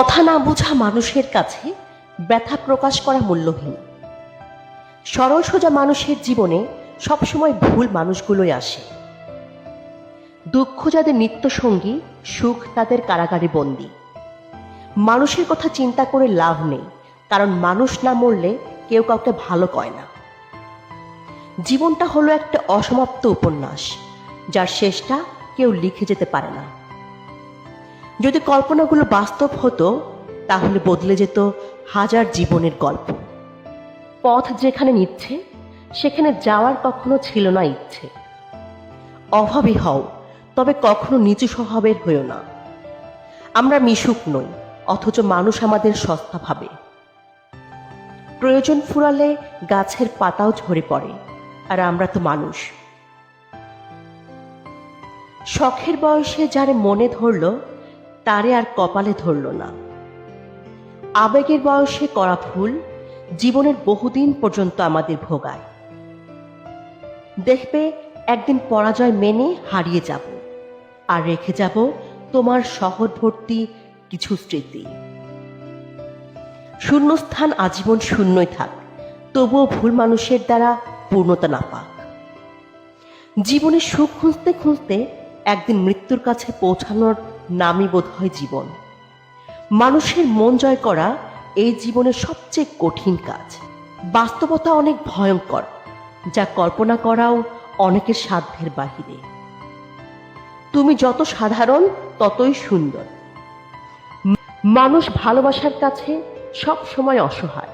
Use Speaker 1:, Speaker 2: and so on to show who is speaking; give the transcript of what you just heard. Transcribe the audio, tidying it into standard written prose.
Speaker 1: কথা না বোঝা মানুষের কাছে ব্যথা প্রকাশ করা মূল্যহীন। সরল সোজা মানুষের জীবনে সবসময় ভুল মানুষগুলোই আসে। দুঃখ যাদের নিত্যসঙ্গী, সুখ তাদের কারাগারে বন্দী। মানুষের কথা চিন্তা করে লাভ নেই, কারণ মানুষ না মরলে কেউ কাউকে ভালো কয় না। জীবনটা হলো একটা অসমাপ্ত উপন্যাস, যার শেষটা কেউ লিখে যেতে পারে না। যদি কল্পনাগুলো বাস্তব হতো, তাহলে বদলে যেত হাজার জীবনের গল্প। পথ যেখানে নিচ্ছে, সেখানে যাওয়ার কখনো ছিল না ইচ্ছে। অভাবী হও, তবে কখনো নিচু স্বভাবের হইও না। আমরা মিশুক নই, অথচ মানুষ আমাদের সস্তা ভাবে। প্রয়োজন ফুরালে গাছের পাতাও ঝরে পড়ে, আর আমরা তো মানুষ। শখের বয়সে যারে মনে ধরল, তারে আর কপালে ধরল না। আবেগের বয়সে করা ভুল জীবনের বহুদিন পর্যন্ত আমাদের ভোগায়। দেখবে একদিন পরাজয় মেনে হারিয়ে যাব, আর রেখে যাব তোমার শহর ভর্তি কিছু স্মৃতি। শূন্যস্থান আজীবন শূন্যই থাক, তবুও ভুল মানুষের দ্বারা পূর্ণতা না পাক। জীবনে সুখ খুঁজতে খুঁজতে একদিন মৃত্যুর কাছে পৌঁছানোর নামই বোধ হয় জীবন। মানুষের মন জয় করা এই জীবনের সবচেয়ে কঠিন কাজ। বাস্তবতা অনেক ভয়ঙ্কর, যা কল্পনা করাও অনেকের সাধ্যের বাহিরে। তুমি যত সাধারণ, ততই সুন্দর। মানুষ ভালোবাসার কাছে সব সময় অসহায়।